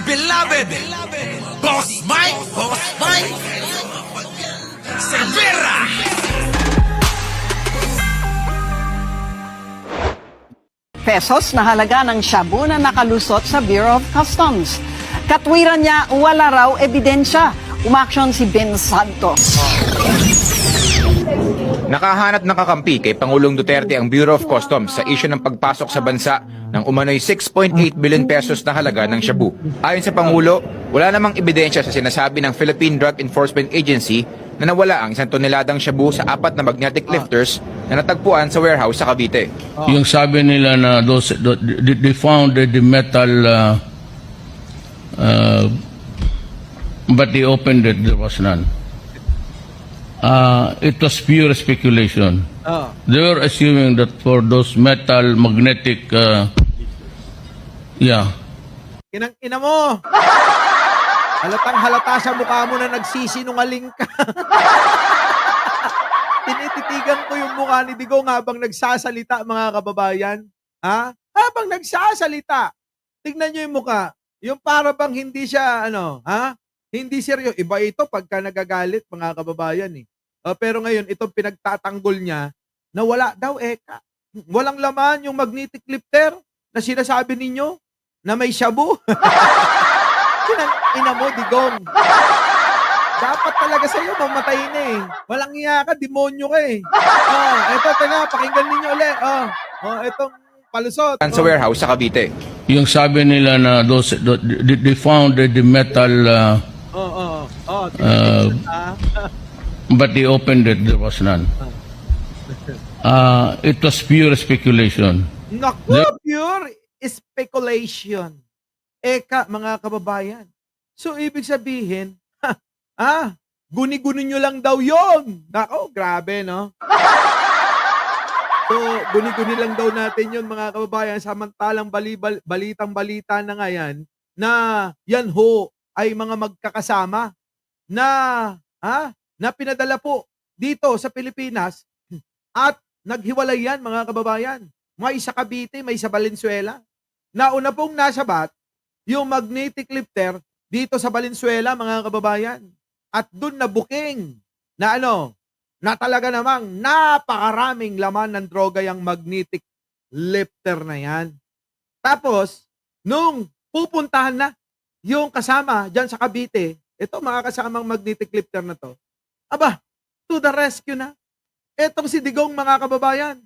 beloved, Boss Mike, Cervera. Pesos na halaga ng shabu na nakalusot sa Bureau of Customs. Katwiran niya, wala raw ebidensya. Umaksyon si Ben Santos. Nakahanap ng kakampi kay Pangulong Duterte ang Bureau of Customs sa isyu ng pagpasok sa bansa ng umano'y 6.8 billion pesos na halaga ng shabu. Ayon sa Pangulo, wala namang ebidensya sa sinasabi ng Philippine Drug Enforcement Agency na nawala ang 1 toneladang shabu sa 4 na magnetic lifters na natagpuan sa warehouse sa Cavite. Yung sabi nila na they found the metal but they opened it, there was none. It was pure speculation. They were assuming that for those metal magnetic Inang-ina mo! Halatang halata sa mukha mo na nagsisinungaling ka. Tinititigan ko yung mukha ni Digong habang nagsasalita, mga kababayan. Ha? Habang nagsasalita. Tignan nyo yung mukha. Yung para bang hindi siya, hindi seryo. Iba ito pagka nagagalit, mga kababayan eh. Pero ngayon, itong pinagtatanggol niya na wala daw eka. Walang laman yung magnetic lifter na sinasabi ninyo na may shabu. Ina mo, Digong. Dapat talaga sa'yo, mamatay na eh. Walang iya ka, demonyo ka eh. Eto, taga, pakinggan ninyo ulit. Etong palusot. Sa warehouse sa Cavite. yung sabi nila na they found the metal but they opened it, there was none. It was pure speculation. Naku, pure speculation. Eka, mga kababayan. So, ibig sabihin, guni-guni nyo lang daw yun. Nako, grabe, no? So, guni-guni lang daw natin yun, mga kababayan, samantalang balitang-balita na ngayon na yan ho ay mga magkakasama na pinadala po dito sa Pilipinas at naghiwalay yan, mga kababayan. May sa Cavite, may sa Valenzuela. Nauna pong nasabat yung magnetic lifter dito sa Valenzuela, mga kababayan. At dun na booking na na talaga namang napakaraming laman ng droga yung magnetic lifter na yan. Tapos, nung pupuntahan na yung kasama dyan sa Cavite, ito mga kasamang magnetic lifter na to, to the rescue na. Etong si Digong, mga kababayan.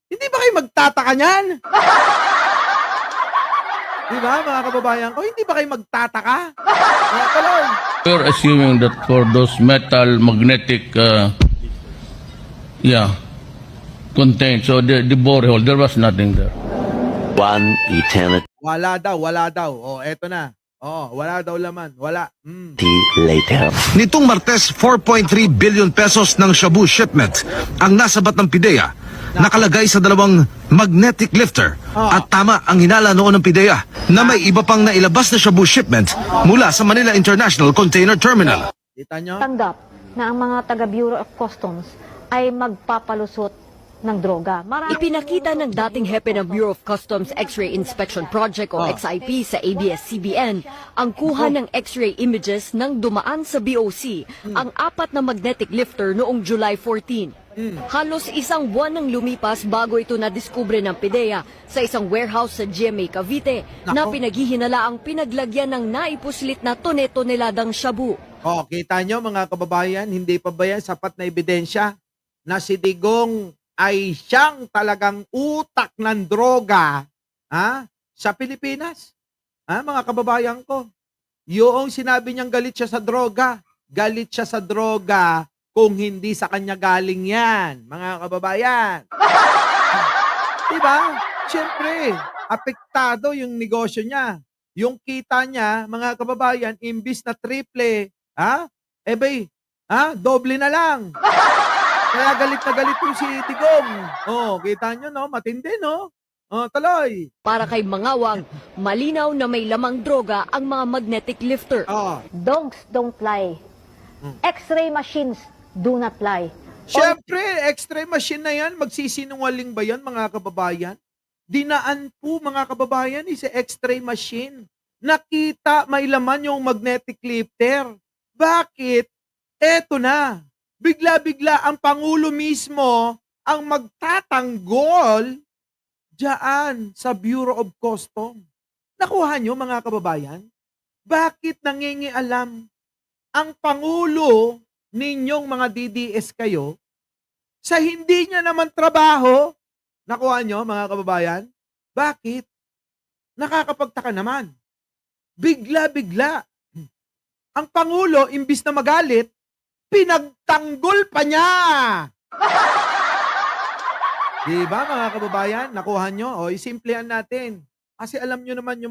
Hindi ba kayo magtataka niyan? Diba, mga kababayan ko? Hindi ba kayo magtataka? Tuloy. You're assuming that for those metal magnetic contained, so the borehole, there was nothing there. One eternity Wala daw. Eto na. Wala daw laman. Wala. later. Nitong Martes, 4.3 billion pesos ng shabu shipment ang nasabat ng PIDEA. Nakalagay sa 2 magnetic lifter. At tama ang hinala noon ng PIDEA na may iba pang nailabas na shabu shipment mula sa Manila International Container Terminal. Kita nyo? Tanggap na ang mga taga Bureau of Customs ay magpapalusot ng droga. Ipinakita ng dating hepe ng Bureau of Customs X-ray Inspection Project o XIP sa ABS-CBN ang kuha ng X-ray images ng dumaan sa BOC ang 4 na magnetic lifter noong July 14. Halos isang buwan nang lumipas bago ito nadiskubre ng PIDEA sa isang warehouse sa GMA Cavite na pinaghihinala ang pinaglagyan ng naipuslit na tone-toneladang shabu. Kita nyo, mga kababayan, hindi pa ba yan sapat na ebidensya na si Digong ay siyang talagang utak ng droga sa Pilipinas? Mga kababayan ko, yung sinabi niyang galit siya sa droga kung hindi sa kanya galing yan, mga kababayan. Diba? Siyempre, apektado yung negosyo niya. Yung kita niya, mga kababayan, imbis na triple, doble na lang. Kaya galit na galit yung si Digong. Kita nyo, no? Matindi, no? Tuloy. Para kay Mangawang, malinaw na may lamang droga ang mga magnetic lifter. Dogs don't lie. X-ray machines do not lie. Siyempre, X-ray machine na yan. Magsisinungaling ba yan, mga kababayan? Dinaan po, mga kababayan, sa X-ray machine nakita may laman yung magnetic lifter. Bakit? Eto na. Bigla-bigla ang Pangulo mismo ang magtatanggol diyan sa Bureau of Customs. Nakuha nyo mga kababayan? Bakit nangingialam ang Pangulo ninyong mga DDS kayo sa hindi niya naman trabaho? Nakuha nyo mga kababayan? Bakit? Nakakapagtaka naman. Bigla-bigla. Ang Pangulo, imbis na magalit, pinagtanggol pa niya. Diba mga kababayan? Nakuha nyo? O, isimplihan natin. Kasi alam nyo naman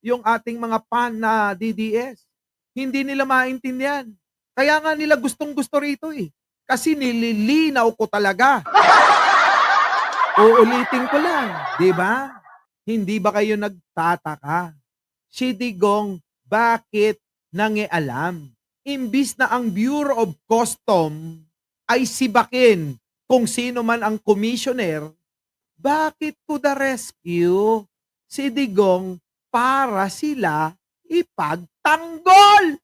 yung ating mga pan na DDS. Hindi nila maintindihan. Kaya nga nila gustong-gusto rito eh. Kasi nililinaw ko talaga. Uulitin ko lang. Diba? Hindi ba kayo nagtataka? Si Digong, bakit nangialam? Imbis na ang Bureau of Customs ay sibakin kung sino man ang commissioner, bakit to the rescue si Digong para sila ipagtanggol?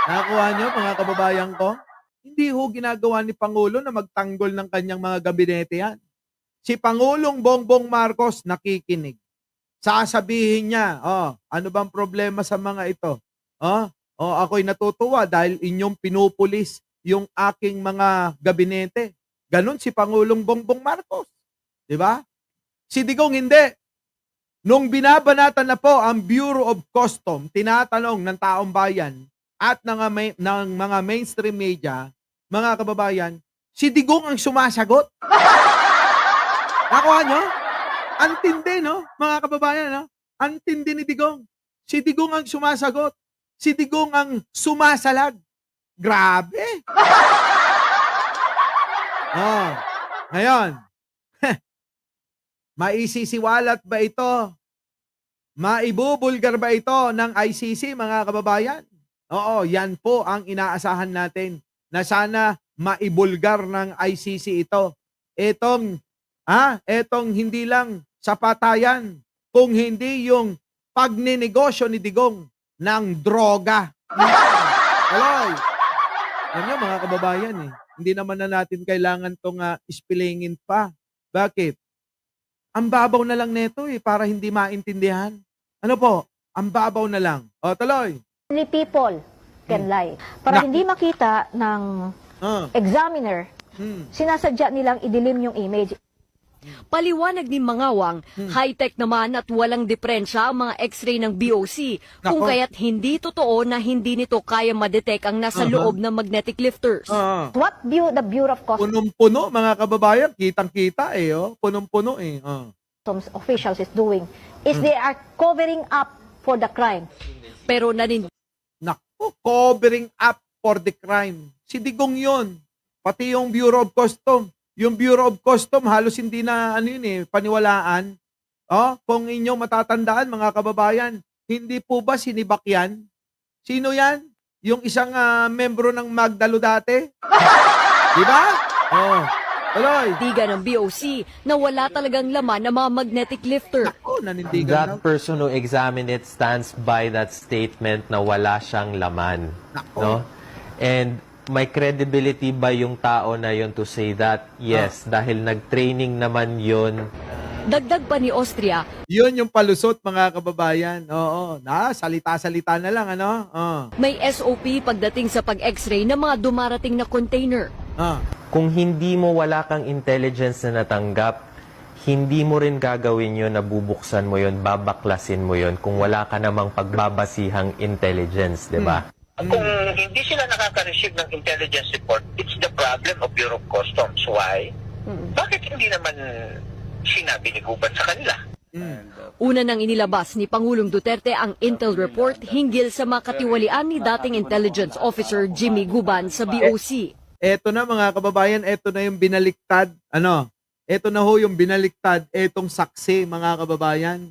Nakuha nyo mga kababayan ko? Hindi ho ginagawa ni Pangulo na magtanggol ng kanyang mga gabinete yan. Si Pangulong Bongbong Marcos nakikinig. Sasabihin niya, ano bang problema sa mga ito? Ako'y natutuwa dahil inyong pinupulis yung aking mga gabinete. Ganon si Pangulong Bongbong Marcos. Diba? Si Digong hindi. Nung binabanatan na po ang Bureau of Customs, tinatanong ng taong bayan at ng mga mainstream media, mga kababayan, si Digong ang sumasagot. Nakuha nyo? Antindi, no? Mga kababayan, no? Antindi ni Digong. Si Digong ang sumasagot. Si Digong ang sumasalag. Grabe. Ngayon, maisisiwalat ba ito? Maibubulgar ba ito ng ICC, mga kababayan? Oo, yan po ang inaasahan natin na sana maibulgar ng ICC ito. Etong hindi lang sa patayan, kung hindi yung pagninegosyo ni Digong ng droga. Aloy, yan yung mga kababayan eh. Hindi naman na natin kailangan itong ispilingin pa. Bakit? Ang babaw na lang neto eh, para hindi maintindihan. Ano po? Ang babaw na lang. O, tuloy. Only people can lie. Para hindi makita ng examiner, sinasadya nilang idilim yung image. Paliwanag ni Mangawang, high-tech naman at walang diferensya ang mga x-ray ng BOC, kung kaya't hindi totoo na hindi nito kaya madetect ang nasa loob ng magnetic lifters. What the Bureau of Punong-puno, mga kababayan. Kitang-kita eh. Punong-puno eh. Customs officials is doing is they are covering up for the crime. Pero Naku, covering up for the crime. Si Digong yun. Pati yung Bureau of Customs. Yung Bureau of Customs, halos hindi na paniwalaan. Kung inyong matatandaan, mga kababayan, hindi po ba sinibak yan? Sino yan? Yung isang membro ng Magdalo dati? Di ba? Tuloy. Tiga ng BOC na wala talagang laman ng mga magnetic lifter. Naku, nanindigan daw. That person who examined it stands by that statement na wala siyang laman. Nako. No? And may credibility ba yung tao na yon to say that? Yes, dahil nag-training naman yon. Dagdag pa ni Austria, Yun yung palusot, mga kababayan. Oo. Salita-salita na lang, ano? may SOP pagdating sa pag-x-ray ng mga dumarating na container. Kung hindi mo wala kang intelligence na natanggap, hindi mo rin gagawin yun na bubuksan mo yun, babaklasin mo yun kung wala ka namang pagbabasihang intelligence, di ba? Kung hindi sila nakaka-receive ng intelligence report, it's the problem of Bureau of Customs. Why? Bakit hindi naman sinabi ni Guban sa kanila? Una nang inilabas ni Pangulong Duterte ang Intel report hinggil sa makatiwalian ni dating intelligence officer Jimmy Guban sa BOC. Eto na, mga kababayan, eto na yung binaliktad. Eto na ho yung binaliktad, etong saksi, mga kababayan.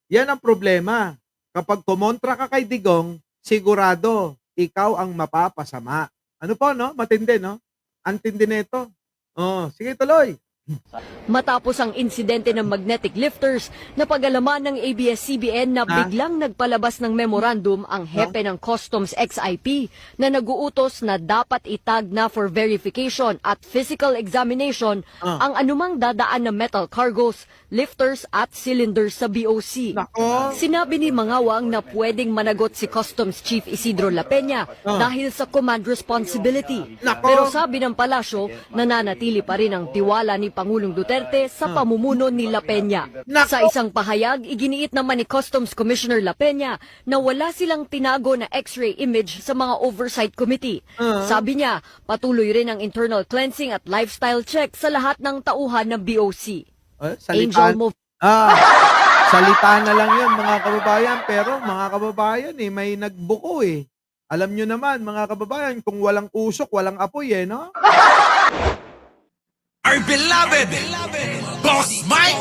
Yan ang problema. Kapag kumontra ka kay Digong, sigurado, ikaw ang mapapasama. Ano po, no? Matindi, no? Antindi nito. Sige, tuloy. Matapos ang insidente ng magnetic lifters, napag-alaman ng ABS-CBN na biglang nagpalabas ng memorandum ang hepe ng Customs XIP na naguutos na dapat itag na for verification at physical examination ang anumang dadaan na metal cargos, lifters at cylinders sa BOC. Sinabi ni Mangawang na pwedeng managot si Customs Chief Isidro La Peña dahil sa command responsibility. Pero sabi ng palasyo, nananatili pa rin ang tiwala ni Pangulong Duterte sa pamumuno ni La Peña. Sa isang pahayag, iginiit naman ni Customs Commissioner La Peña na wala silang tinago na X-ray image sa mga oversight committee. Sabi niya, patuloy rin ang internal cleansing at lifestyle check sa lahat ng tauhan ng BOC. Angel Mo. Salita na lang yun, mga kababayan. Pero mga kababayan, may nagbuko eh. Alam nyo naman, mga kababayan, kung walang usok, walang apoy no? Our beloved Boss Mike.